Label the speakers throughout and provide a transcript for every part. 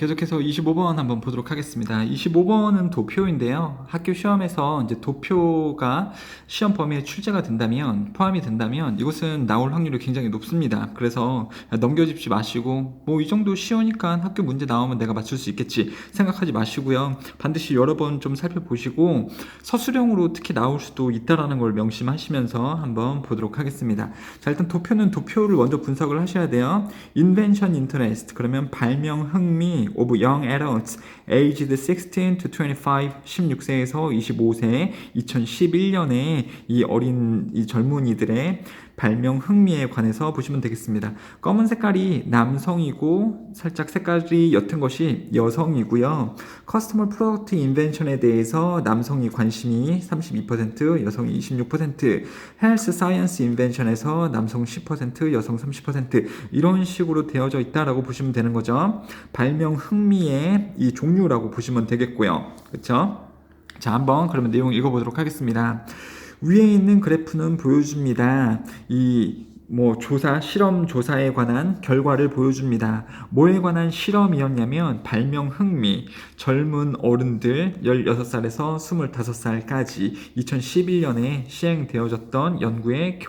Speaker 1: 계속해서 25번 한번 보도록 하겠습니다. 25번은 도표인데요. 학교 시험에서 이제 도표가 시험 범위에 출제가 된다면, 포함이 된다면 이것은 나올 확률이 굉장히 높습니다. 그래서 넘겨짚지 마시고 뭐 이 정도 쉬우니까 학교 문제 나오면 내가 맞출 수 있겠지 생각하지 마시고요. 반드시 여러 번 좀 살펴보시고 서술형으로 특히 나올 수도 있다라는 걸 명심하시면서 한번 보도록 하겠습니다. 자, 일단 도표는 도표를 먼저 분석을 하셔야 돼요. Invention interest, 그러면 발명 흥미 of young adults aged 16 to 25, 16세에서 25세, 2011년에 이 어린 이 젊은이들의 발명 흥미에 관해서 보시면 되겠습니다. 검은 색깔이 남성이고 살짝 색깔이 옅은 것이 여성이고요. 커스터머 프로덕트 인벤션에 대해서 남성이 관심이 32%, 여성이 26%, 헬스 사이언스 인벤션에서 남성 10%, 여성 30% 이런 식으로 되어져 있다라고 보시면 되는 거죠. 발명 흥미의 이 종류라고 보시면 되겠고요. 그렇죠? 자, 한번 그러면 내용 읽어보도록 하겠습니다. 위에 있는 그래프는 보여줍니다. 실험 조사에 관한 결과를 보여줍니다. 뭐에 관한 실험이었냐면 발명 흥미, 젊은 어른들 16살에서 25살까지 2011년에 시행되어졌던 연구의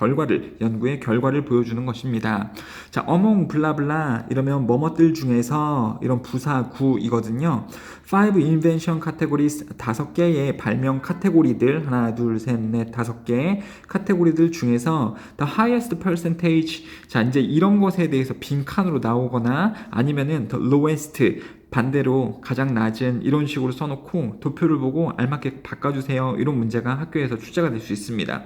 Speaker 1: 결과를 보여주는 것입니다. 자, 어몽 블라블라 이러면 뭐뭐들 중에서 이런 부사구이거든요. 5 invention categories, 5개의 발명 카테고리들, 하나, 둘, 셋, 넷, 5개의 카테고리들 중에서 the highest percentage, 자, 이제 이런 것에 대해서 빈칸으로 나오거나 아니면은 the lowest, 반대로 가장 낮은 이런 식으로 써놓고 도표를 보고 알맞게 바꿔주세요. 이런 문제가 학교에서 출제가 될 수 있습니다.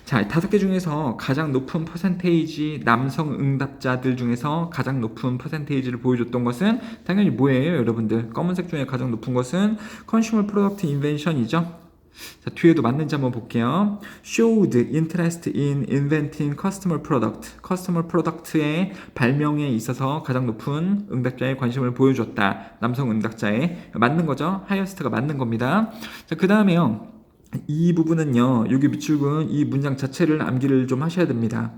Speaker 1: 자, 5개 중에서 가장 높은 퍼센테이지, 남성 응답자들 중에서 가장 높은 퍼센테이지를 보여줬던 것은 당연히 뭐예요, 여러분들? 검은색 중에 가장 높은 것은 Consumer Product Invention이죠. 자, 뒤에도 맞는지 한번 볼게요. Showed interest in inventing customer product. customer product의 발명에 있어서 가장 높은 응답자의 관심을 보여줬다. 남성 응답자의 맞는 거죠. highest가 맞는 겁니다. 자, 그 다음에요. 이 부분은요, 여기 밑줄근 이 문장 자체를 암기를 좀 하셔야 됩니다.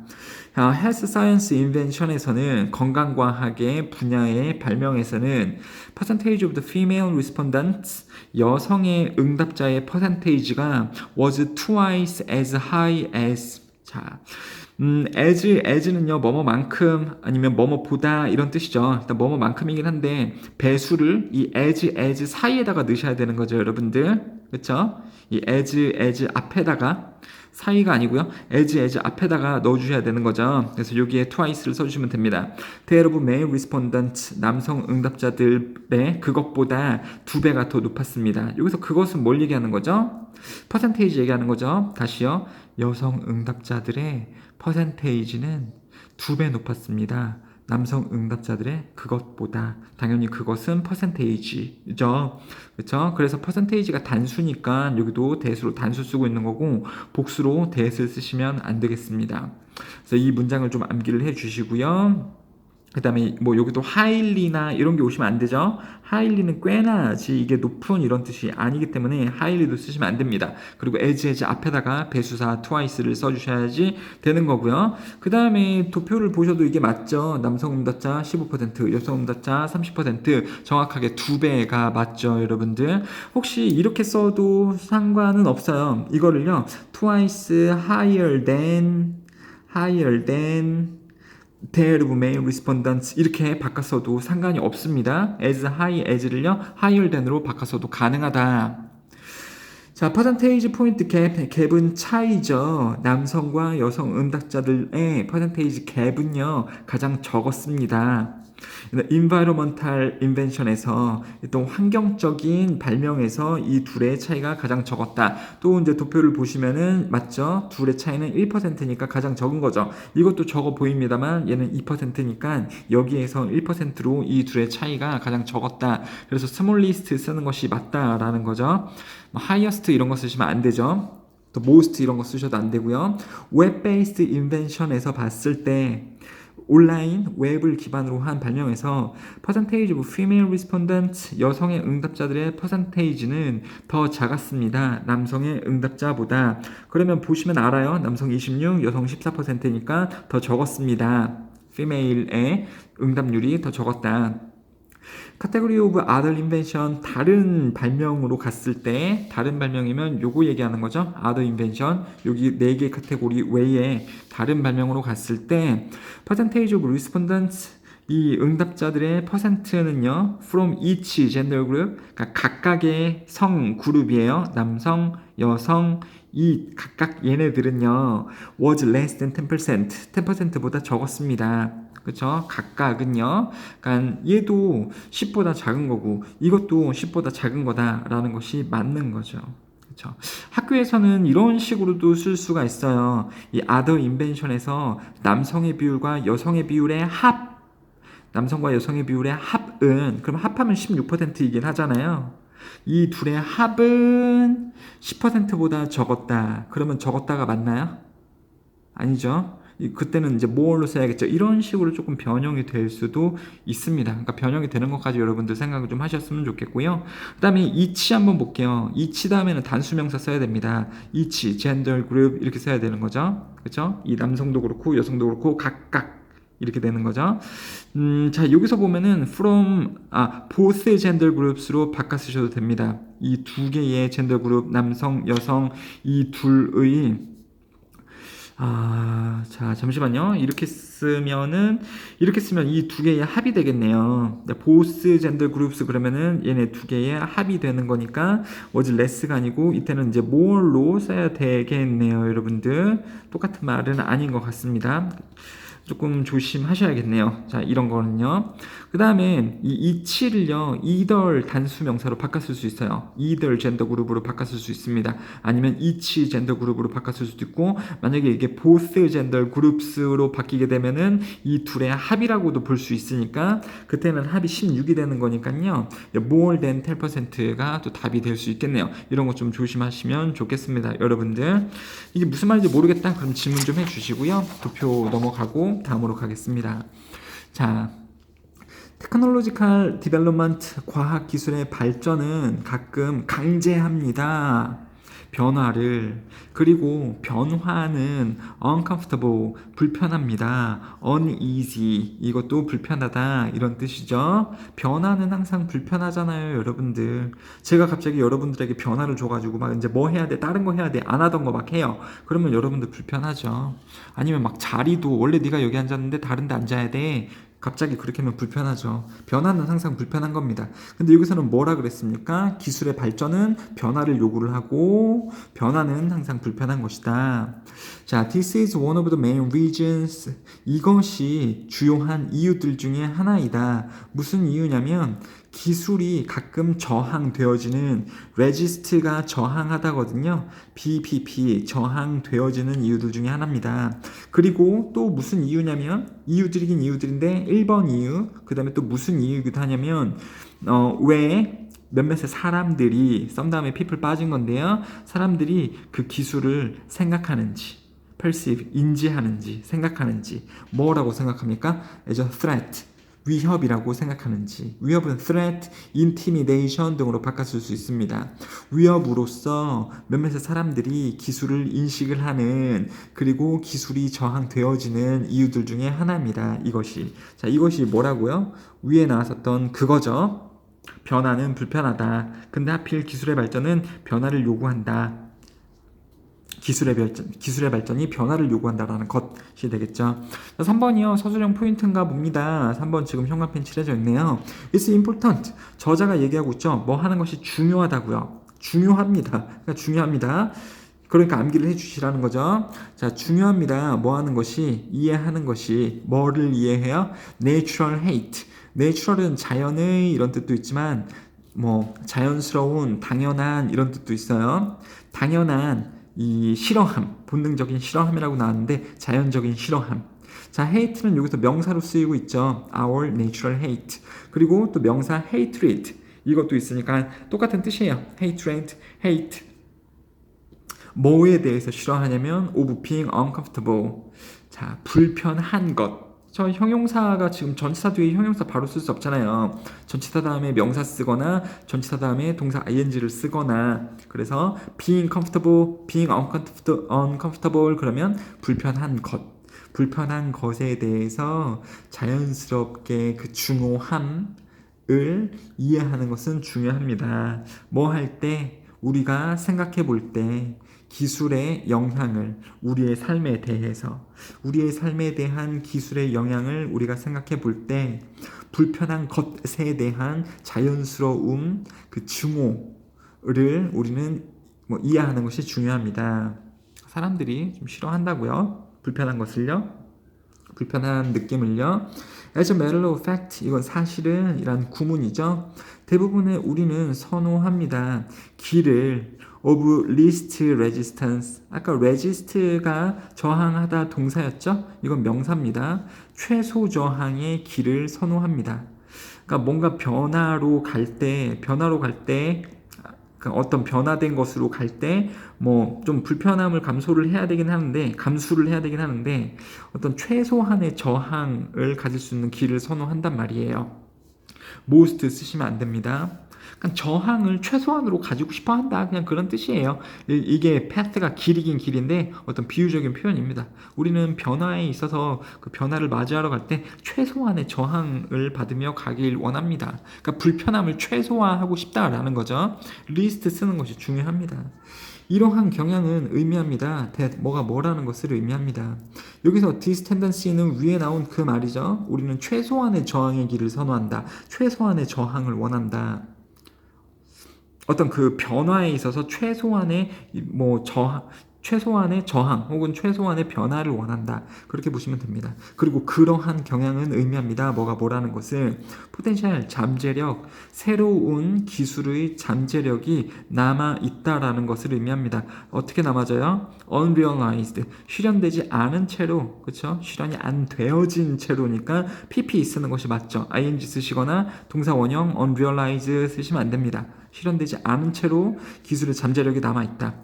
Speaker 1: 헬스 사이언스 인벤션에서는 건강과학의 분야의 발명에서는 percentage of the female respondents, 여성의 응답자의 퍼센테이지가 was twice as high as, 자, as는요, 뭐뭐만큼 아니면 뭐뭐보다 이런 뜻이죠. 일단 뭐뭐만큼이긴 한데 배수를 이 as 사이에다가 넣으셔야 되는 거죠, 여러분들. 그렇죠? 이 as 앞에다가, 사이가 아니고요. as 앞에다가 넣어주셔야 되는 거죠. 그래서 여기에 twice를 써주시면 됩니다. That of male respondents, 남성 응답자들의 그것보다 2배가 더 높았습니다. 여기서 그것은 뭘 얘기하는 거죠? 퍼센테이지 얘기하는 거죠. 다시요. 여성 응답자들의 퍼센테이지는 2배 높았습니다. 남성 응답자들의 그것보다. 당연히 그것은 퍼센테이지죠. 그렇죠? 그래서 퍼센테이지가 단수니까 여기도 대수로 단수 쓰고 있는 거고 복수로 대수를 쓰시면 안 되겠습니다. 그래서 이 문장을 좀 암기를 해 주시고요. 그 다음에 뭐 여기도 하일리나 이런 게 오시면 안 되죠. 하일리는 꽤나지 이게 높은 이런 뜻이 아니기 때문에 하일리도 쓰시면 안 됩니다. 그리고 as 앞에다가 배수사 twice를 써주셔야지 되는 거고요. 그 다음에 도표를 보셔도 이게 맞죠. 남성 응답자 15%, 여성 응답자 30%, 정확하게 2배가 맞죠, 여러분들. 혹시 이렇게 써도 상관은 없어요. 이거를요, twice higher than That of male respondents 이렇게 바꿨어도 상관이 없습니다. as high as를요, higher than으로 바꿨어도 가능하다. 자, 퍼센테이지 포인트 갭은 차이죠. 남성과 여성 응답자들의 퍼센테이지 갭은요, 가장 적었습니다. environmental invention에서 또 환경적인 발명에서 이 둘의 차이가 가장 적었다. 또 이제 도표를 보시면은 맞죠? 둘의 차이는 1%니까 가장 적은 거죠. 이것도 적어 보입니다만 얘는 2%니까 여기에서 1%로 이 둘의 차이가 가장 적었다. 그래서 smallest 쓰는 것이 맞다라는 거죠. highest 이런 거 쓰시면 안 되죠. 또 most 이런 거 쓰셔도 안 되고요. web-based invention에서 봤을 때 온라인 웹을 기반으로 한 발명에서 percentage of female respondents, 여성의 응답자들의 퍼센테이지는 더 작았습니다. 남성의 응답자보다. 그러면 보시면 알아요. 남성 26, 여성 14%니까 더 적었습니다. female의 응답률이 더 적었다. 카테고리 오브 other invention 다른 발명으로 갔을 때 다른 발명이면 요거 얘기하는 거죠. other invention 여기 4개 카테고리 외에 다른 발명으로 갔을 때 percentage of respondents 이 응답자들의 퍼센트는요 from each gender group 그러니까 각각의 성 그룹이에요. 남성, 여성 이 각각 얘네들은요 was less than 10% 10%보다 적었습니다. 그쵸? 각각은요. 그러니까 얘도 10보다 작은 거고 이것도 10보다 작은 거다라는 것이 맞는 거죠. 그쵸? 학교에서는 이런 식으로도 쓸 수가 있어요. 이 other invention에서 남성의 비율과 여성의 비율의 합 남성과 여성의 비율의 합은 그럼 합하면 16%이긴 하잖아요. 이 둘의 합은 10%보다 적었다. 그러면 적었다가 맞나요? 아니죠. 그때는 이제 more로 써야겠죠. 이런 식으로 조금 변형이 될 수도 있습니다. 그러니까 변형이 되는 것까지 여러분들 생각을 좀 하셨으면 좋겠고요. 그 다음에 each 한번 볼게요. each 다음에는 단수명사 써야 됩니다. each, gender, group 이렇게 써야 되는 거죠. 그렇죠? 이 남성도 그렇고 여성도 그렇고 각각 이렇게 되는 거죠. 자, 여기서 보면은 from, both gender groups로 바꿔 쓰셔도 됩니다. 이 두 개의 젠더 그룹, 남성, 여성, 이 둘의, 자, 잠시만요. 이렇게 쓰면 이 두 개의 합이 되겠네요. both gender groups 그러면은 얘네 두 개의 합이 되는 거니까, was less가 아니고, 이때는 이제 more로 써야 되겠네요, 여러분들. 똑같은 말은 아닌 것 같습니다. 조금 조심하셔야겠네요. 자, 이런 거는요. 그 다음에 이 each를요, either 단수명사로 바꿨을 수 있어요. either 젠더 그룹으로 바꿨을 수 있습니다. 아니면 each 젠더 그룹으로 바꿨을 수도 있고, 만약에 이게 both gender groups로 바뀌게 되면은 이 둘의 합이라고도 볼 수 있으니까, 그때는 합이 16이 되는 거니까요. more than 10%가 또 답이 될 수 있겠네요. 이런 거 좀 조심하시면 좋겠습니다. 여러분들. 이게 무슨 말인지 모르겠다? 그럼 질문 좀 해주시고요. 도표 넘어가고 다음으로 가겠습니다. 자, 테크놀로지컬 디벨롭먼트 과학 기술의 발전은 가끔 강제합니다. 변화를. 그리고 변화는 uncomfortable 불편합니다. uneasy 이것도 불편하다 이런 뜻이죠. 변화는 항상 불편하잖아요, 여러분들. 제가 갑자기 여러분들에게 변화를 줘가지고 막 이제 뭐 해야 돼, 다른 거 해야 돼, 안 하던 거 막 해요. 그러면 여러분들 불편하죠. 아니면 막 자리도 원래 네가 여기 앉았는데 다른 데 앉아야 돼. 갑자기 그렇게 하면 불편하죠. 변화는 항상 불편한 겁니다. 근데 여기서는 뭐라 그랬습니까? 기술의 발전은 변화를 요구를 하고 변화는 항상 불편한 것이다. 자, this is one of the main reasons. 이것이 주요한 이유들 중에 하나이다. 무슨 이유냐면 기술이 가끔 저항되어지는 resist가 저항하다거든요. BPP 저항되어지는 이유들 중에 하나입니다. 그리고 또 무슨 이유냐면 이유들이긴 이유들인데 1번 이유 그 다음에 또 무슨 이유이기도 하냐면 왜 몇몇의 사람들이 썸 다음에 people 빠진 건데요. 사람들이 그 기술을 생각하는지 perceive 인지하는지 생각하는지 뭐라고 생각합니까? as a threat 위협이라고 생각하는지 위협은 threat, intimidation 등으로 바꿨을 수 있습니다. 위협으로서 몇몇의 사람들이 기술을 인식을 하는 그리고 기술이 저항되어지는 이유들 중에 하나입니다. 이것이 자 이것이 뭐라고요? 위에 나왔었던 그거죠. 변화는 불편하다. 근데 하필 기술의 발전은 변화를 요구한다. 기술의 발전이 변화를 요구한다라는 것이 되겠죠. 3번이요. 서술형 포인트인가 봅니다. 3번 지금 형광펜 칠해져 있네요. It's important. 저자가 얘기하고 있죠. 뭐 하는 것이 중요하다고요. 중요합니다. 그러니까 중요합니다. 그러니까 암기를 해주시라는 거죠. 자, 중요합니다. 뭐 하는 것이, 이해하는 것이, 뭐를 이해해요? Natural hate. Natural은 자연의 이런 뜻도 있지만, 뭐, 자연스러운, 당연한 이런 뜻도 있어요. 당연한, 이 싫어함, 본능적인 싫어함이라고 나왔는데 자연적인 싫어함. 자, hate는 여기서 명사로 쓰이고 있죠. Our natural hate. 그리고 또 명사 hatred 이것도 있으니까 똑같은 뜻이에요. hatred, hate. 뭐에 대해서 싫어하냐면 of being uncomfortable. 자, 불편한 것. 저 형용사가 지금 전치사 뒤에 형용사 바로 쓸 수 없잖아요. 전치사 다음에 명사 쓰거나 전치사 다음에 동사 ing를 쓰거나 그래서 being comfortable, being uncomfortable 그러면 불편한 것. 불편한 것에 대해서 자연스럽게 그 중요함 이해하는 것은 중요합니다. 뭐 할 때, 우리가 생각해 볼 때 기술의 영향을 우리의 삶에 대해서, 우리의 삶에 대한 기술의 영향을 우리가 생각해 볼 때 불편한 것에 대한 자연스러움, 그 증오를 우리는 이해하는 것이 중요합니다. 사람들이 좀 싫어한다고요? 불편한 것을요? 불편한 느낌을요? As a matter of fact, 이건 사실은 이란 구문이죠. 대부분의 우리는 선호합니다. 길을 of least resistance. 아까 resist가 저항하다 동사였죠? 이건 명사입니다. 최소 저항의 길을 선호합니다. 그러니까 뭔가 변화로 갈 때, 어떤 변화된 것으로 갈 때 뭐 좀 불편함을 감수를 해야 되긴 하는데 어떤 최소한의 저항을 가질 수 있는 길을 선호한단 말이에요. most 쓰시면 안 됩니다. 그러니까 저항을 최소한으로 가지고 싶어 한다. 그냥 그런 뜻이에요. 이게 path가 길이긴 길인데 어떤 비유적인 표현입니다. 우리는 변화에 있어서 그 변화를 맞이하러 갈 때 최소한의 저항을 받으며 가길 원합니다. 그러니까 불편함을 최소화하고 싶다라는 거죠. least 쓰는 것이 중요합니다. 이러한 경향은 의미합니다. 뭐가 뭐라는 것을 의미합니다. 여기서 this tendency는 위에 나온 그 말이죠. 우리는 최소한의 저항의 길을 선호한다. 최소한의 저항을 원한다. 어떤 그 변화에 있어서 최소한의 저항 혹은 최소한의 변화를 원한다. 그렇게 보시면 됩니다. 그리고 그러한 경향은 의미합니다. 뭐라는 것을 포텐셜, 잠재력, 새로운 기술의 잠재력이 남아있다라는 것을 의미합니다. 어떻게 남아져요? unrealized, 실현되지 않은 채로, 그렇죠? 실현이 안 되어진 채로니까 pp 쓰는 것이 맞죠. ing 쓰시거나 동사 원형 unrealized 쓰시면 안 됩니다. 실현되지 않은 채로 기술의 잠재력이 남아있다.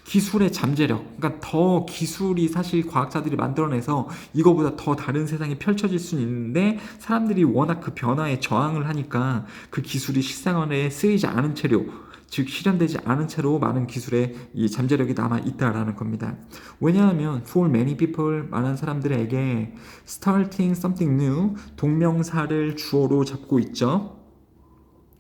Speaker 1: 기술의 잠재력, 그러니까 더 기술이 사실 과학자들이 만들어내서 이거보다 더 다른 세상이 펼쳐질 수는 있는데 사람들이 워낙 그 변화에 저항을 하니까 그 기술이 실생활에 쓰이지 않은 채로, 즉 실현되지 않은 채로 많은 기술의 이 잠재력이 남아있다라는 겁니다. 왜냐하면 for many people, 많은 사람들에게 starting something new, 동명사를 주어로 잡고 있죠.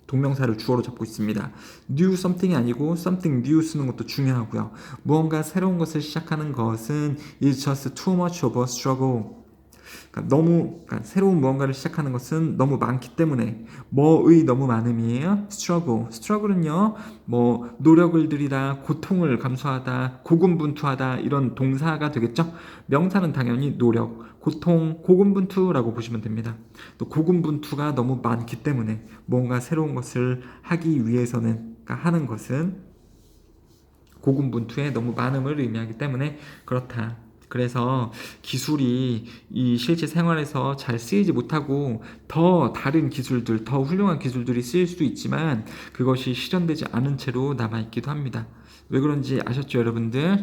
Speaker 1: 동명사를 주어로 잡고 있습니다. new something이 아니고 something new 쓰는 것도 중요하고요. 무언가 새로운 것을 시작하는 것은 is just too much of a struggle. 그러니까 새로운 무언가를 시작하는 것은 너무 많기 때문에 뭐의 너무 많음이에요? struggle은요, 노력을 들이다, 고통을 감수하다, 고군분투하다 이런 동사가 되겠죠. 명사는 당연히 노력, 고통, 고군분투라고 보시면 됩니다. 또 고군분투가 너무 많기 때문에 뭔가 새로운 것을 하기 위해서는, 하는 것은 고군분투에 너무 많음을 의미하기 때문에 그렇다. 그래서 기술이 이 실제 생활에서 잘 쓰이지 못하고 더 다른 기술들, 더 훌륭한 기술들이 쓰일 수도 있지만 그것이 실현되지 않은 채로 남아있기도 합니다. 왜 그런지 아셨죠, 여러분들?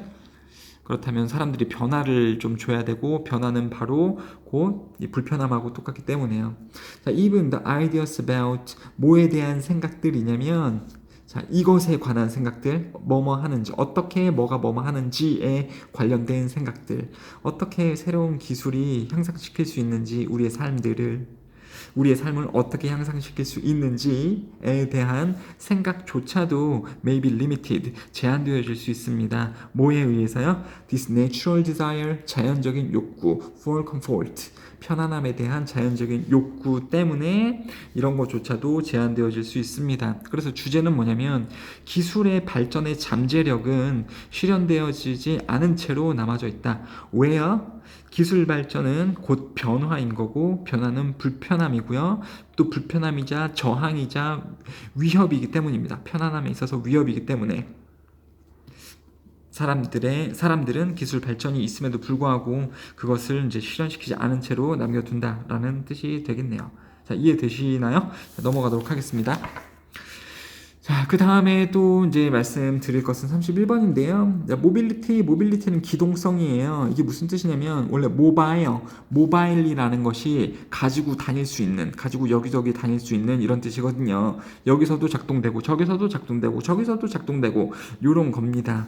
Speaker 1: 그렇다면 사람들이 변화를 좀 줘야 되고 변화는 바로 곧 이 불편함하고 똑같기 때문에요. 자, even the ideas about 뭐에 대한 생각들이냐면 자, 이것에 관한 생각들, 뭐뭐 하는지, 어떻게 뭐가 뭐뭐 하는지에 관련된 생각들, 어떻게 새로운 기술이 향상시킬 수 있는지 우리의 삶을 어떻게 향상시킬 수 있는지에 대한 생각조차도 may be limited, 제한되어질 수 있습니다. 뭐에 의해서요? This natural desire, 자연적인 욕구, for comfort, 편안함에 대한 자연적인 욕구 때문에 이런 것조차도 제한되어질 수 있습니다. 그래서 주제는 뭐냐면 기술의 발전의 잠재력은 실현되어지지 않은 채로 남아져 있다. 왜요? 기술 발전은 곧 변화인 거고 변화는 불편함이고요. 또 불편함이자 저항이자 위협이기 때문입니다. 편안함에 있어서 위협이기 때문에 사람들은 기술 발전이 있음에도 불구하고 그것을 이제 실현시키지 않은 채로 남겨둔다라는 뜻이 되겠네요. 자, 이해되시나요? 자, 넘어가도록 하겠습니다. 자, 그 다음에 또 이제 말씀드릴 것은 31번인데요. 모빌리티는 기동성이에요. 이게 무슨 뜻이냐면 원래 모바일이라는 것이 가지고 여기저기 다닐 수 있는 이런 뜻이거든요. 여기서도 작동되고 저기서도 작동되고 저기서도 작동되고 이런 겁니다.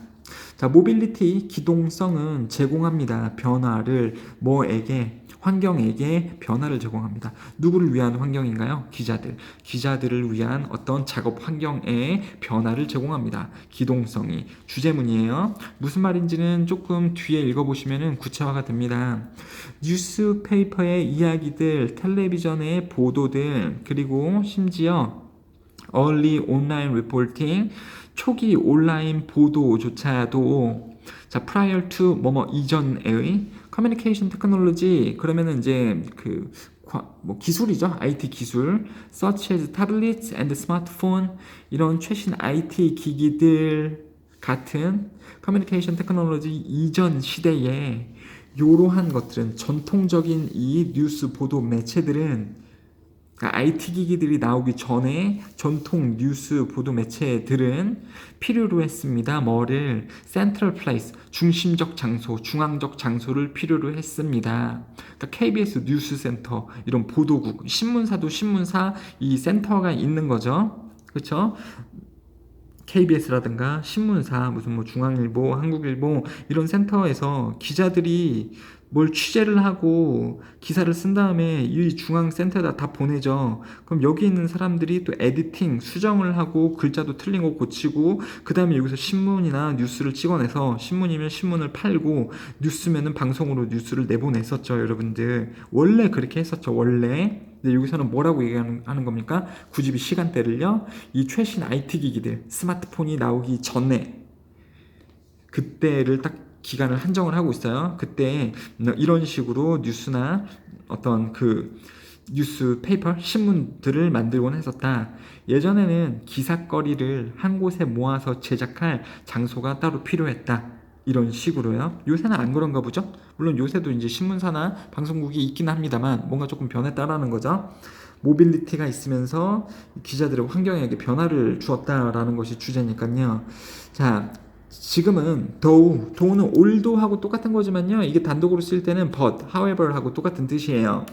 Speaker 1: 자, 모빌리티, 기동성은 제공합니다. 변화를 뭐에게? 환경에게 변화를 제공합니다. 누구를 위한 환경인가요? 기자들. 기자들을 위한 어떤 작업 환경에 변화를 제공합니다. 기동성이 주제문이에요. 무슨 말인지는 조금 뒤에 읽어보시면 구체화가 됩니다. 뉴스페이퍼의 이야기들, 텔레비전의 보도들, 그리고 심지어 early online reporting, 초기 온라인 보도조차도 자, prior to 뭐뭐 이전의 communication technology 그러면은 이제 뭐 기술이죠. IT 기술 such as tablets and smartphone 이런 최신 IT 기기들 같은 커뮤니케이션 테크놀로지 이전 시대에 이러한 것들은 전통적인 이 뉴스 보도 매체들은 그러니까 IT 기기들이 나오기 전에 전통 뉴스 보도 매체들은 필요로 했습니다. 뭐를? 센트럴 플레이스, 중심적 장소, 중앙적 장소를 필요로 했습니다. 그러니까 KBS 뉴스 센터, 이런 보도국, 신문사도 신문사 이 센터가 있는 거죠. 그렇죠? KBS라든가 신문사, 무슨 뭐 중앙일보, 한국일보 이런 센터에서 기자들이 뭘 취재를 하고 기사를 쓴 다음에 이 중앙센터에다 다 보내죠. 그럼 여기 있는 사람들이 또 에디팅, 수정을 하고 글자도 틀린 거 고치고 그 다음에 여기서 신문이나 뉴스를 찍어내서 신문이면 신문을 팔고 뉴스면은 방송으로 뉴스를 내보냈었죠, 여러분들. 원래 그렇게 했었죠, 원래. 근데 여기서는 뭐라고 얘기하는 겁니까? 9GB 시간대를요. 이 최신 IT 기기들, 스마트폰이 나오기 전에 그때를 딱 기간을 한정을 하고 있어요. 그때 이런 식으로 뉴스나 어떤 뉴스 페이퍼, 신문들을 만들곤 했었다. 예전에는 기사거리를 한 곳에 모아서 제작할 장소가 따로 필요했다. 이런 식으로요. 요새는 안 그런가 보죠? 물론 요새도 이제 신문사나 방송국이 있긴 합니다만 뭔가 조금 변했다라는 거죠. 모빌리티가 있으면서 기자들의 환경에게 변화를 주었다라는 것이 주제니까요. 자, 지금은 though, 는 although 똑같은 거지만요. 이게 단독으로 쓸 때는 but, however 하고 똑같은 뜻이에요.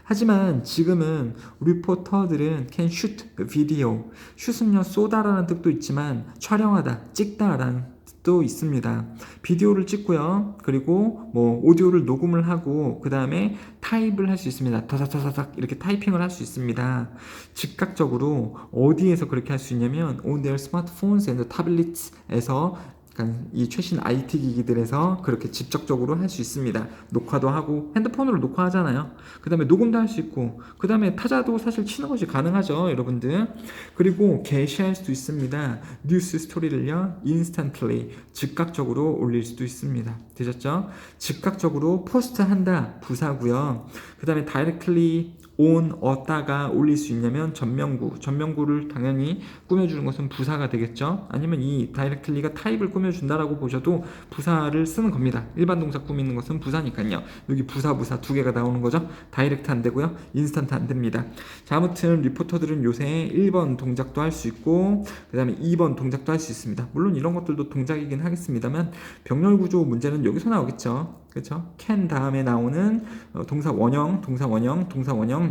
Speaker 1: 하지만 지금은 리포터들은 can shoot video. shoot은요 쏘다라는 뜻도 있지만 촬영하다, 찍다라는 뜻도 있습니다. 비디오를 찍고요. 그리고 뭐 오디오를 녹음을 하고 그 다음에 타입을 할 수 있습니다. 다다다닥 이렇게 타이핑을 할 수 있습니다. 즉각적으로 어디에서 그렇게 할 수 있냐면 on their smartphones and tablets에서 그러니까 이 최신 IT 기기들에서 그렇게 직접적으로 할 수 있습니다. 녹화도 하고 핸드폰으로 녹화하잖아요. 그 다음에 녹음도 할 수 있고 그 다음에 타자도 사실 치는 것이 가능하죠, 여러분들. 그리고 게시할 수도 있습니다. 뉴스 스토리를요 instantly, 즉각적으로 올릴 수도 있습니다. 되셨죠? 즉각적으로 포스트한다, 부사고요. 그 다음에 directly 어디다가 올릴 수 있냐면 전명구를 당연히 꾸며주는 것은 부사가 되겠죠. 아니면 이 directly가 타입을 꾸며준다라고 보셔도 부사를 쓰는 겁니다. 일반 동사 꾸미는 것은 부사니까요. 여기 부사 두 개가 나오는 거죠. 다이렉트 안 되고요. 인스턴트 안 됩니다. 자, 아무튼 리포터들은 요새 1번 동작도 할 수 있고 그 다음에 2번 동작도 할 수 있습니다. 물론 이런 것들도 동작이긴 하겠습니다만 병렬 구조 문제는 여기서 나오겠죠. 그렇죠? can 다음에 나오는 동사 원형,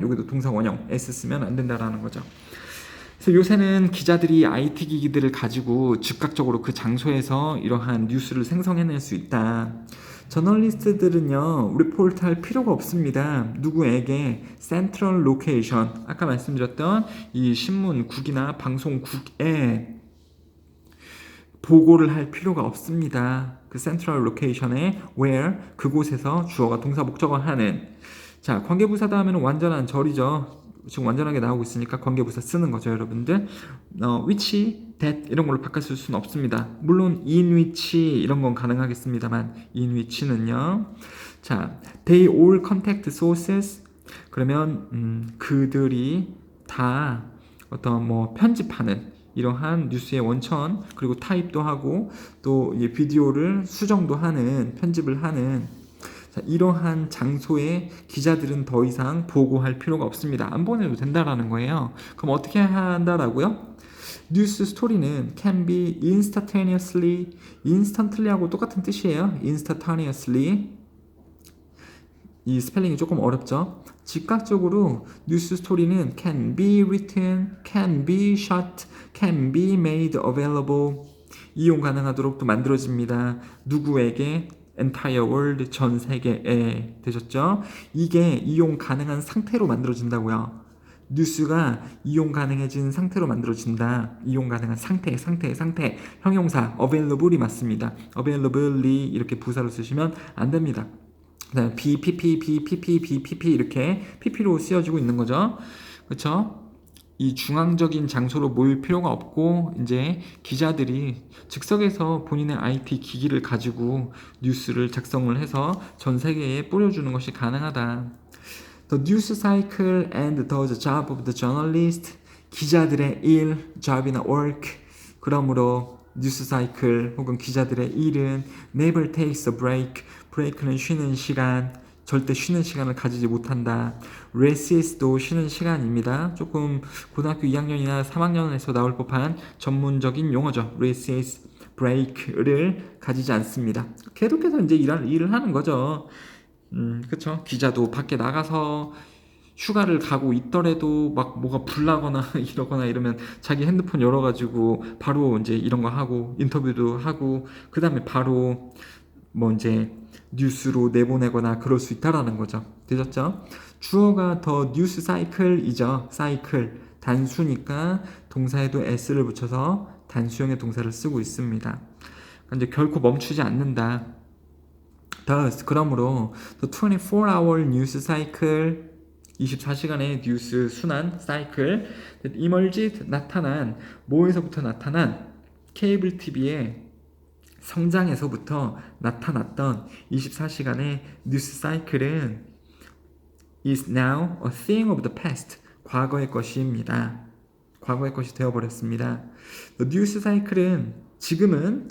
Speaker 1: 여기도 동사 원형 s 쓰면 안 된다라는 거죠. 그래서 요새는 기자들이 IT 기기들을 가지고 즉각적으로 그 장소에서 이러한 뉴스를 생성해낼 수 있다. 저널리스트들은요 리포트 할 필요가 없습니다. 누구에게? 센트럴 로케이션, 아까 말씀드렸던 이 신문국이나 방송국에 보고를 할 필요가 없습니다. 그 센트럴 로케이션에 where, 그곳에서 주어가 동사 목적어 하는. 자, 관계부사 다음에는 완전한 절이죠. 지금 완전하게 나오고 있으니까 관계부사 쓰는 거죠, 여러분들. which, that 이런 걸로 바꿔 쓸 수는 없습니다. 물론 in which 이런 건 가능하겠습니다만 in which는요. 자, they all contact sources. 그러면 그들이 다 어떤 뭐 편집하는 이러한 뉴스의 원천, 그리고 타입도 하고 또 이 비디오를 수정도 하는, 편집을 하는, 자, 이러한 장소에 기자들은 더 이상 보고할 필요가 없습니다. 안 보내도 된다라는 거예요. 그럼 어떻게 한다라고요? 뉴스 스토리는 can be instantly 하고 똑같은 뜻이에요. instantaneously. 이 스펠링이 조금 어렵죠? 즉각적으로 뉴스 스토리는 can be written, can be shot, can be made available 이용 가능하도록 또 만들어집니다. 누구에게? entire world, 전 세계에. 되셨죠? 이게 이용 가능한 상태로 만들어진다고요. 뉴스가 이용 가능해진 상태로 만들어진다. 이용 가능한 상태. 형용사 available이 맞습니다. availably 이렇게 부사로 쓰시면 안 됩니다. 그다음에 PP 이렇게 PP로 쓰여지고 있는 거죠. 그렇죠? 이 중앙적인 장소로 모일 필요가 없고 이제 기자들이 즉석에서 본인의 IT 기기를 가지고 뉴스를 작성을 해서 전 세계에 뿌려주는 것이 가능하다. The news cycle and the job of the journalist. 기자들의 일, job이나 work. 그러므로 뉴스 사이클 혹은 기자들의 일은 never takes a break. 브레이크는 쉬는 시간. 절대 쉬는 시간을 가지지 못한다. recess도 쉬는 시간입니다. 조금 고등학교 2학년이나 3학년에서 나올 법한 전문적인 용어죠. recess, break를 가지지 않습니다. 계속해서 이제 일을 하는 거죠. 그쵸? 기자도 밖에 나가서 휴가를 가고 있더라도 막 뭐가 불나거나 이러거나 이러면 자기 핸드폰 열어가지고 바로 이제 이런 거 하고 인터뷰도 하고 그 다음에 바로 뭐 이제 뉴스로 내보내거나 그럴 수 있다라는 거죠. 되셨죠? 주어가 더 뉴스 사이클이죠. 사이클. 단수니까 동사에도 s를 붙여서 단수형의 동사를 쓰고 있습니다. 이제 결코 멈추지 않는다. Thus, 그러므로 the 24-hour news cycle 24시간의 뉴스 순환 사이클 emerged 나타난 뭐에서부터 나타난 케이블 TV의 성장에서부터 나타났던 24시간의 뉴스 사이클은 is now a thing of the past. 과거의 것입니다. 과거의 것이 되어버렸습니다. The news cycle은 지금은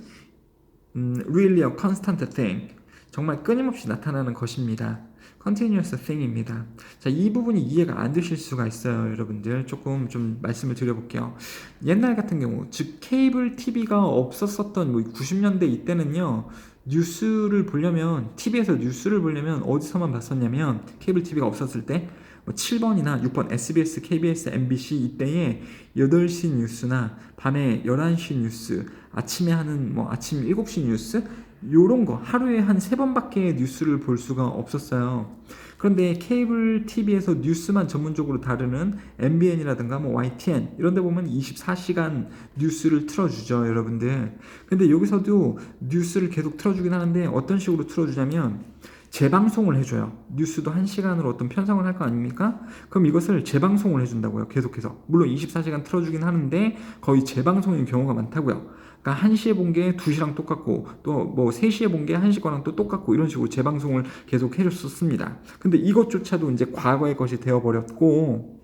Speaker 1: really a constant thing. 정말 끊임없이 나타나는 것입니다. continuous thing입니다. 자, 이 부분이 이해가 안 되실 수가 있어요, 여러분들. 조금 좀 말씀을 드려볼게요. 옛날 같은 경우, 즉 케이블 TV가 없었었던 90년대 이때는요, 뉴스를 보려면 TV에서 뉴스를 보려면 어디서만 봤었냐면 케이블 TV가 없었을 때 7번이나 6번 SBS, KBS, MBC 이때에 8시 뉴스나 밤에 11시 뉴스, 아침에 하는 아침 7시 뉴스 요런 거 하루에 한 3번밖에 뉴스를 볼 수가 없었어요. 그런데 케이블 TV에서 뉴스만 전문적으로 다루는 MBN이라든가 YTN 이런 데 보면 24시간 뉴스를 틀어주죠, 여러분들. 근데 여기서도 뉴스를 계속 틀어주긴 하는데 어떤 식으로 틀어주냐면 재방송을 해줘요. 뉴스도 1시간으로 어떤 편성을 할 거 아닙니까? 그럼 이것을 재방송을 해준다고요, 계속해서. 물론 24시간 틀어주긴 하는데 거의 재방송인 경우가 많다고요. 그러니까 1시에 본 게 2시랑 똑같고 또 3시에 본 게 1시 거랑 또 똑같고 이런 식으로 재방송을 계속 해줬었습니다. 근데 이것조차도 이제 과거의 것이 되어버렸고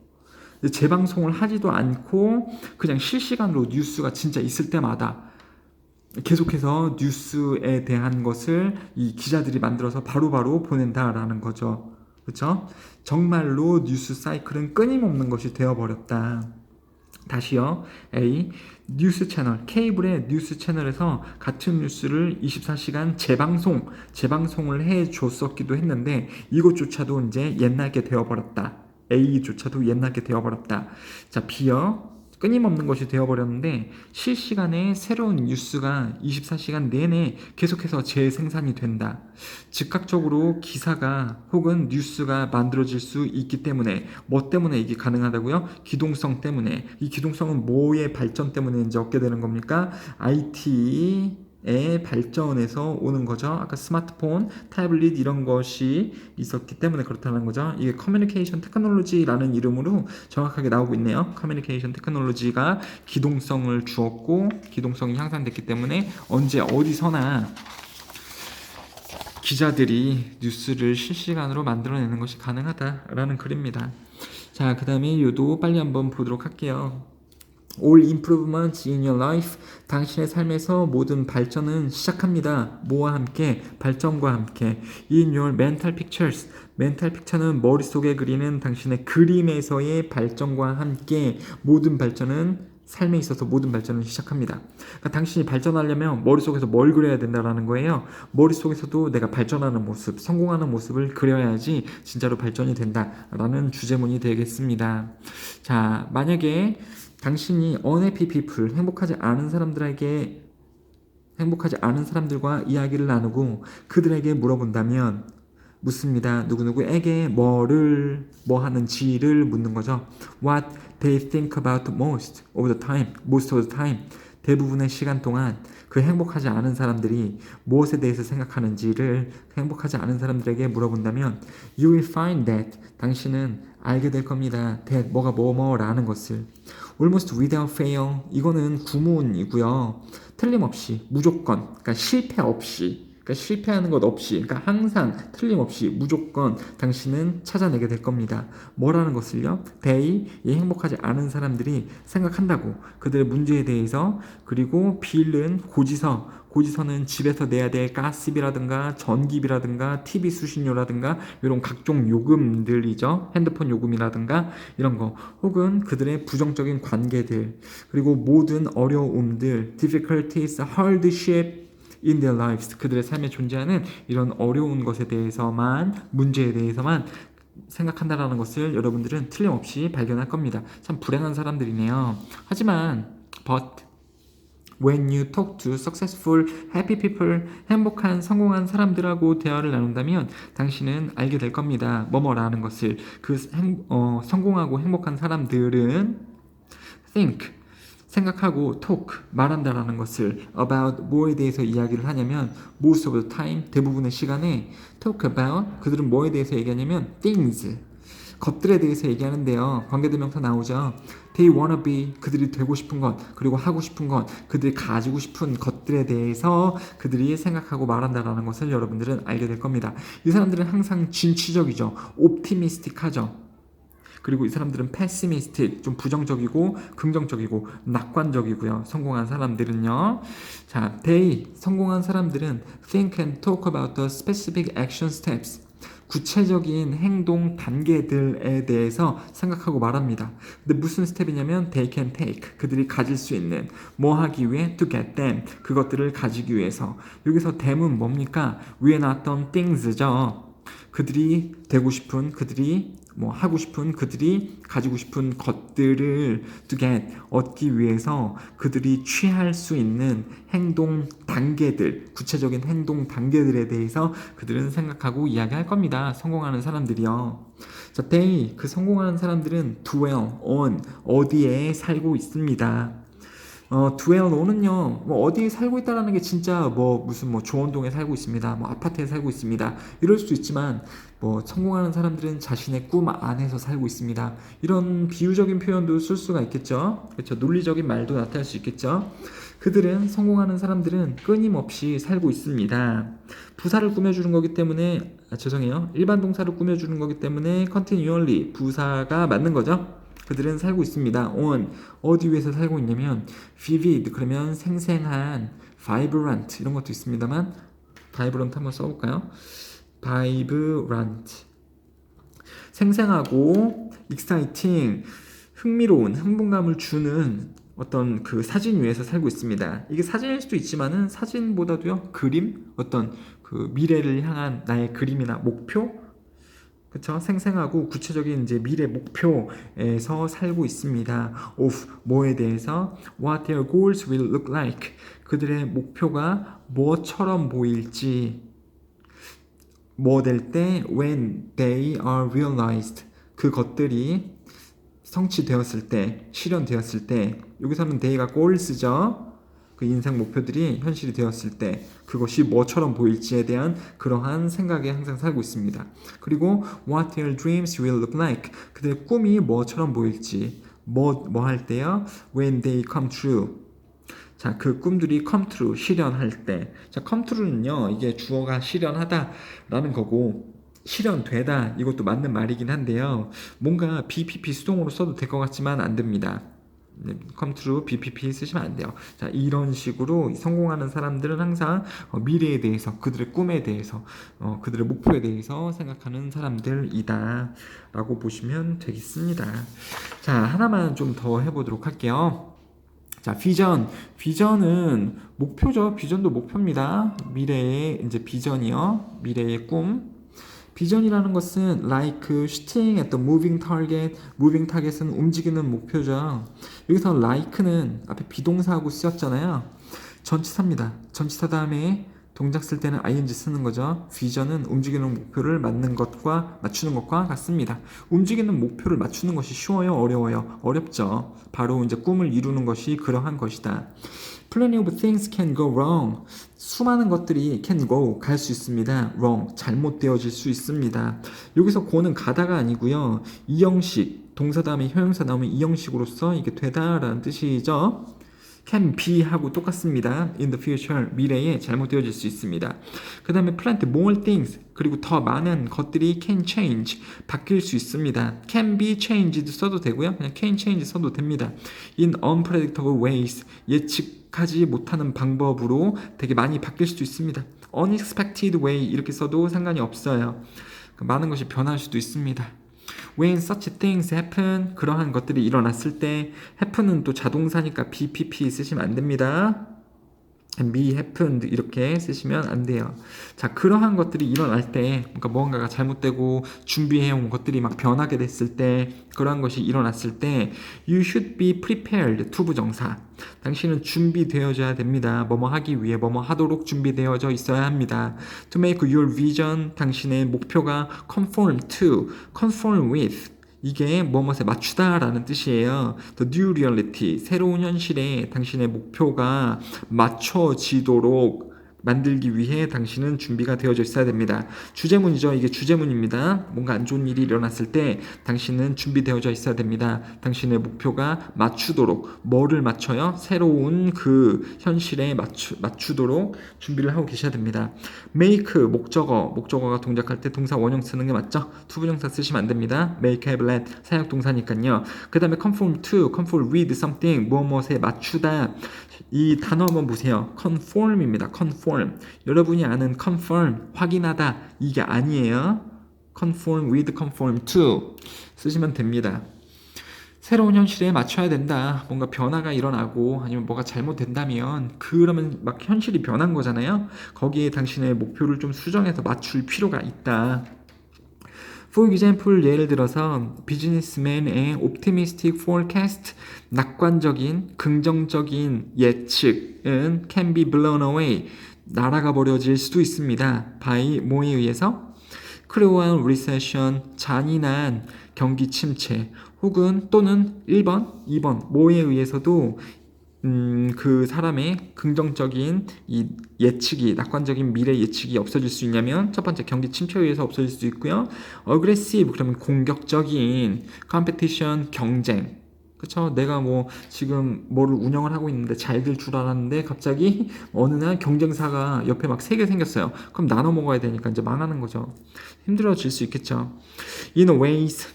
Speaker 1: 재방송을 하지도 않고 그냥 실시간으로 뉴스가 진짜 있을 때마다 계속해서 뉴스에 대한 것을 이 기자들이 만들어서 바로바로 보낸다라는 거죠. 그렇죠? 정말로 뉴스 사이클은 끊임없는 것이 되어버렸다. 다시요. A. 뉴스 채널, 케이블의 뉴스 채널에서 같은 뉴스를 24시간 재방송을 해줬었기도 했는데 이것조차도 이제 옛날 게 되어버렸다. A조차도 옛날 게 되어버렸다. 자, B요. 끊임없는 것이 되어버렸는데 실시간에 새로운 뉴스가 24시간 내내 계속해서 재생산이 된다. 즉각적으로 기사가 혹은 뉴스가 만들어질 수 있기 때문에 뭐 때문에 이게 가능하다고요? 기동성 때문에. 이 기동성은 뭐의 발전 때문에 이제 얻게 되는 겁니까? IT의 발전에서 오는 거죠. 아까 스마트폰, 태블릿 이런 것이 있었기 때문에 그렇다는 거죠. 이게 커뮤니케이션 테크놀로지라는 이름으로 정확하게 나오고 있네요. 커뮤니케이션 테크놀로지가 기동성을 주었고 기동성이 향상됐기 때문에 언제 어디서나 기자들이 뉴스를 실시간으로 만들어내는 것이 가능하다라는 글입니다. 자, 그 다음에 요도 빨리 한번 보도록 할게요. All improvements in your life. 당신의 삶에서 모든 발전은 시작합니다. 뭐와 함께? 발전과 함께. In your mental pictures. mental picture는 머릿속에 그리는 당신의 그림에서의 발전과 함께 모든 발전은 삶에 있어서 모든 발전을 시작합니다. 그러니까 당신이 발전하려면 머릿속에서 뭘 그려야 된다라는 거예요. 머릿속에서도 내가 발전하는 모습, 성공하는 모습을 그려야지 진짜로 발전이 된다라는 주제문이 되겠습니다. 자, 만약에 당신이 unhappy people, 행복하지 않은 사람들에게 행복하지 않은 사람들과 이야기를 나누고 그들에게 물어본다면 묻습니다. 누구누구에게 뭐 하는지를 묻는 거죠. What they think about most of the time. 대부분의 시간 동안 그 행복하지 않은 사람들이 무엇에 대해서 생각하는지를 행복하지 않은 사람들에게 물어본다면 You will find that. 당신은 알게 될 겁니다. that 뭐라는 것을. Almost without fail. 이거는 구문이고요. 틀림없이, 무조건, 그러니까 실패 없이, 그러니까 실패하는 것 없이, 그러니까 항상 틀림없이 무조건 당신은 찾아내게 될 겁니다. 뭐라는 것을요? 이 행복하지 않은 사람들이 생각한다고 그들의 문제에 대해서. 그리고 빌은 고지서는 집에서 내야 될 가스비라든가 전기비라든가 TV 수신료라든가 이런 각종 요금들이죠. 핸드폰 요금이라든가 이런 거, 혹은 그들의 부정적인 관계들, 그리고 모든 어려움들, difficulties, hardship in their lives, 그들의 삶에 존재하는 이런 어려운 것에 대해서만, 문제에 대해서만 생각한다라는 것을 여러분들은 틀림없이 발견할 겁니다. 참 불행한 사람들이네요. 하지만 but when you talk to successful, happy people, 행복한, 성공한 사람들하고 대화를 나눈다면 당신은 알게 될 겁니다. 뭐라는 것을. 성공하고 행복한 사람들은 think, 생각하고 talk, 말한다라는 것을. about, 뭐에 대해서 이야기를 하냐면 most of the time, 대부분의 시간에 talk about, 그들은 뭐에 대해서 얘기하냐면 things, 것들에 대해서 얘기하는데요. 관계대명사 나오죠. They wanna be, 그들이 되고 싶은 것, 그리고 하고 싶은 것, 그들이 가지고 싶은 것들에 대해서 그들이 생각하고 말한다라는 것을 여러분들은 알게 될 겁니다. 이 사람들은 항상 진취적이죠. 옵티미스틱하죠. 그리고 이 사람들은 pessimistic, 좀 부정적이고 긍정적이고 낙관적이고요. 성공한 사람들은요. 자, 성공한 사람들은 think and talk about the specific action steps, 구체적인 행동 단계들에 대해서 생각하고 말합니다. 근데 무슨 스텝이냐면 they can take, 그들이 가질 수 있는, 뭐 하기 위해, to get them, 그것들을 가지기 위해서. 여기서 them은 뭡니까? 위에 나왔던 things죠. 그들이 되고 싶은, 그들이 하고 싶은, 그들이 가지고 싶은 것들을 to get, 얻기 위해서 그들이 취할 수 있는 행동 단계들, 구체적인 행동 단계들에 대해서 그들은 생각하고 이야기할 겁니다. 성공하는 사람들이요. 자, 그 성공하는 사람들은 dwell on, 어디에 살고 있습니다. dwell on은요, 어디에 살고 있다라는 게 진짜 무슨 조원동에 살고 있습니다, 아파트에 살고 있습니다, 이럴 수도 있지만, 성공하는 사람들은 자신의 꿈 안에서 살고 있습니다. 이런 비유적인 표현도 쓸 수가 있겠죠. 그렇죠. 논리적인 말도 나타날 수 있겠죠. 그들은, 성공하는 사람들은 끊임없이 살고 있습니다. 부사를 꾸며주는 거기 때문에, 일반 동사를 꾸며주는 거기 때문에 continually, 부사가 맞는 거죠. 그들은 살고 있습니다. on, 어디 위에서 살고 있냐면 vivid, 그러면 생생한, vibrant, 이런 것도 있습니다만 vibrant 한번 써볼까요? vibrant, 생생하고 exciting, 흥미로운, 흥분감을 주는 어떤 그 사진 위에서 살고 있습니다. 이게 사진일 수도 있지만은 사진보다도요, 그림, 어떤 그 미래를 향한 나의 그림이나 목표, 그쵸? 생생하고 구체적인 이제 미래 목표에서 살고 있습니다. of, 뭐에 대해서, what their goals will look like, 그들의 목표가 뭐처럼 보일지, 뭐 될 때, when they are realized, 그것들이 성취되었을 때, 실현되었을 때, 여기서는 they가 goals죠. 그 인생 목표들이 현실이 되었을 때 그것이 뭐처럼 보일지에 대한 그러한 생각에 항상 살고 있습니다. 그리고 what their dreams will look like, 그들의 꿈이 뭐처럼 보일지, 뭐 할 때요? when they come true. 자, 그 꿈들이 come true, 실현할 때. 자, come true는요, 이게 주어가 실현하다라는 거고, 실현되다, 이것도 맞는 말이긴 한데요. 뭔가 BPP 수동으로 써도 될 것 같지만 안 됩니다. come true, BPP 쓰시면 안 돼요. 자, 이런 식으로 성공하는 사람들은 항상 미래에 대해서, 그들의 꿈에 대해서, 그들의 목표에 대해서 생각하는 사람들이다 라고 보시면 되겠습니다. 자, 하나만 좀 더 해보도록 할게요. 자, 비전은 목표죠. 비전도 목표입니다. 미래의 이제 비전이요, 미래의 꿈. 비전이라는 것은 like shooting at the moving target, moving target은 움직이는 목표죠. 여기서 like는 앞에 비동사하고 쓰였잖아요. 전치사입니다. 전치사 다음에 동작 쓸 때는 ing 쓰는 거죠. 비전은 움직이는 목표를 맞추는 것과 같습니다. 움직이는 목표를 맞추는 것이 쉬워요, 어려워요? 어렵죠. 바로 이제 꿈을 이루는 것이 그러한 것이다. Plenty of things can go wrong. 수많은 것들이 can go, 갈 수 있습니다. wrong, 잘못되어질 수 있습니다. 여기서 go는 가다가 아니고요. 이 형식, 동사 다음에 형용사 나오면 이 형식으로서 이게 되다라는 뜻이죠. can be 하고 똑같습니다. in the future, 미래에 잘못되어질 수 있습니다. 그 다음에 plant more things, 그리고 더 많은 것들이 can change, 바뀔 수 있습니다. can be changed 써도 되고요. 그냥 can change 써도 됩니다. in unpredictable ways, 예측하지 못하는 방법으로 되게 많이 바뀔 수도 있습니다. unexpected way 이렇게 써도 상관이 없어요. 많은 것이 변할 수도 있습니다. When such things happen, 그러한 것들이 일어났을 때, happen은 또 자동사니까 BPP 쓰시면 안 됩니다. be happened 이렇게 쓰시면 안 돼요. 자, 그러한 것들이 일어날 때, 그러니까 뭔가가 잘못되고 준비해온 것들이 막 변하게 됐을 때, 그러한 것이 일어났을 때, you should be prepared, 투부정사. 당신은 준비되어져야 됩니다. 뭐뭐 하기 위해 뭐뭐 하도록 준비되어져 있어야 합니다. To make your vision, 당신의 목표가 conform to, conform with, 이게 뭐뭐에 맞추다라는 뜻이에요. The new reality, 새로운 현실에 당신의 목표가 맞춰지도록 만들기 위해 당신은 준비가 되어져 있어야 됩니다. 주제문이죠. 이게 주제문입니다. 뭔가 안 좋은 일이 일어났을 때 당신은 준비되어져 있어야 됩니다. 당신의 목표가 맞추도록, 뭐를 맞춰요? 새로운 그 현실에 맞추도록 준비를 하고 계셔야 됩니다. make, 목적어가 동작할 때 동사 원형 쓰는 게 맞죠? 투부정사 쓰시면 안 됩니다. make, have, let, 사역 동사니까요. 그 다음에 conform to, conform with something, 무엇에 맞추다. 이 단어 한번 보세요. conform입니다. conform. 여러분이 아는 confirm, 확인하다. 이게 아니에요. conform with, conform to 쓰시면 됩니다. 새로운 현실에 맞춰야 된다. 뭔가 변화가 일어나고 아니면 뭐가 잘못된다면 그러면 막 현실이 변한 거잖아요. 거기에 당신의 목표를 좀 수정해서 맞출 필요가 있다. For example, 예를 들어서 비즈니스맨의 optimistic forecast, 낙관적인, 긍정적인 예측은 can be blown away, 날아가 버려질 수도 있습니다. by 뭐에 의해서? cruel recession, 잔인한 경기 침체, 혹은 또는 1번, 2번 뭐에 의해서도 그 사람의 긍정적인 이 예측이, 낙관적인 미래 예측이 없어질 수 있냐면 첫 번째 경기 침체에 의해서 없어질 수도 있고요. aggressive 그러면 공격적인, competition 경쟁. 그쵸? 내가 뭐 지금 뭐를 운영을 하고 있는데 잘 될 줄 알았는데 갑자기 어느 날 경쟁사가 옆에 막 3개 생겼어요. 그럼 나눠 먹어야 되니까 이제 망하는 거죠. 힘들어질 수 있겠죠. In ways,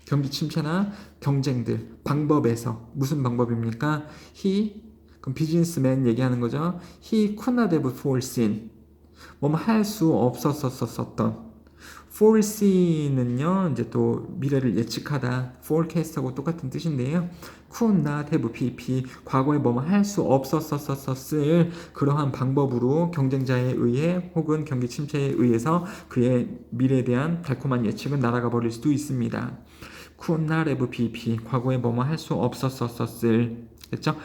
Speaker 1: 경기 침체나 경쟁들, 방법에서 무슨 방법입니까? 그럼 비즈니스맨 얘기하는 거죠. He could not have foreseen, 뭐뭐 할 수 없었었던. foresee는요, 이제 또 미래를 예측하다, forecast하고 똑같은 뜻인데요. could not have pp, 과거에 뭐뭐 할 수 없었었을 그러한 방법으로 경쟁자에 의해 혹은 경기 침체에 의해서 그의 미래에 대한 달콤한 예측은 날아가 버릴 수도 있습니다. could not have pp, 과거에 뭐뭐 할 수 없었었을, 됐죠?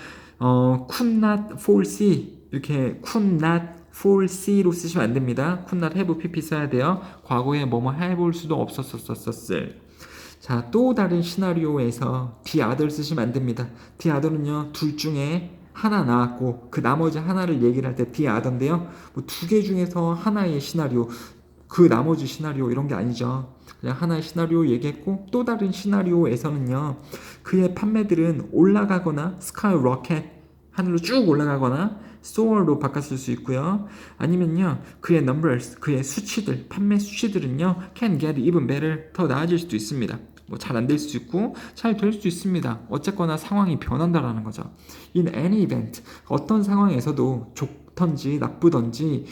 Speaker 1: could not foresee, 이렇게 could not foresee로 쓰시면 안 됩니다. could not have pp 써야 돼요. 과거에 뭐뭐 해볼 수도 없었었을. 자, 또 다른 시나리오에서 the other 쓰시면 안 됩니다. the other는요, 둘 중에 하나 나왔고 그 나머지 하나를 얘기를 할 때 the other인데요. 뭐 두 개 중에서 하나의 시나리오, 그 나머지 시나리오 이런 게 아니죠. 그냥 하나의 시나리오 얘기했고 또 다른 시나리오에서는요, 그의 판매들은 올라가거나 skyrocket, 하늘로 쭉 올라가거나 soar로 바꿨을 수 있고요. 아니면요, 그의 numbers, 그의 수치들, 판매 수치들은요, can get even better, 더 나아질 수도 있습니다. 뭐 잘 안 될 수도 있고 잘 될 수도 있습니다. 어쨌거나 상황이 변한다라는 거죠. In any event, 어떤 상황에서도 좋던지 나쁘던지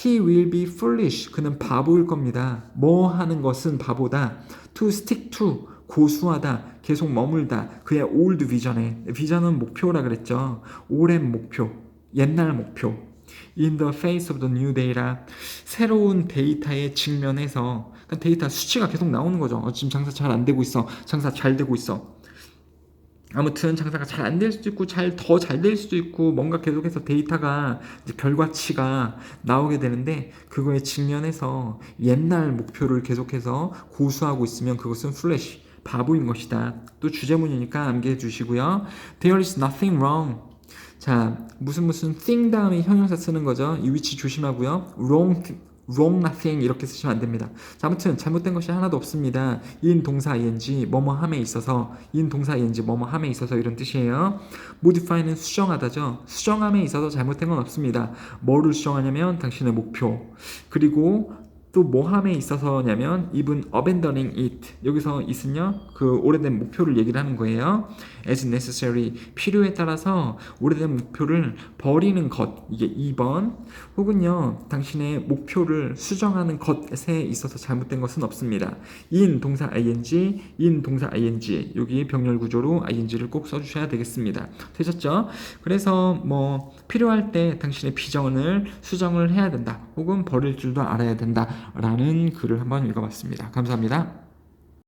Speaker 1: he will be foolish, 그는 바보일 겁니다. 뭐 하는 것은 바보다. to stick to, 고수하다, 계속 머물다. 그의 old vision에, 비전은 목표라 그랬죠. 오랜 목표, 옛날 목표. in the face of the new data, 새로운 데이터에 직면해서, 그러니까 데이터 수치가 계속 나오는 거죠. 지금 장사 잘 안 되고 있어, 장사 잘 되고 있어. 아무튼 장사가 잘 안 될 수도 있고 더 잘 될 수도 있고 뭔가 계속해서 데이터가 이제 결과치가 나오게 되는데 그거에 직면해서 옛날 목표를 계속해서 고수하고 있으면 그것은 플래시 바보인 것이다. 또 주제문이니까 암기해 주시고요. There is nothing wrong. 자, 무슨 thing 다음에 형용사 쓰는 거죠. 이 위치 조심하고요. wrong nothing 이렇게 쓰시면 안 됩니다. 자, 아무튼 잘못된 것이 하나도 없습니다. 인 동사 ing 뭐뭐함에 있어서 인 동사 ing 뭐뭐함에 있어서 이런 뜻이에요. modify는 수정하다죠. 수정함에 있어서 잘못된 건 없습니다. 뭐를 수정하냐면 당신의 목표 그리고 또 뭐함에 있어서냐면 even abandoning it 여기서 it은요 그 오래된 목표를 얘기를 하는 거예요. as necessary 필요에 따라서 오래된 목표를 버리는 것 이게 2번 혹은요 당신의 목표를 수정하는 것에 있어서 잘못된 것은 없습니다. in 동사 ing 여기 병렬 구조로 ing를 꼭 써주셔야 되겠습니다. 되셨죠? 그래서 뭐 필요할 때 당신의 비전을 수정을 해야 된다 혹은 버릴 줄도 알아야 된다 라는 글을 한번 읽어봤습니다. 감사합니다.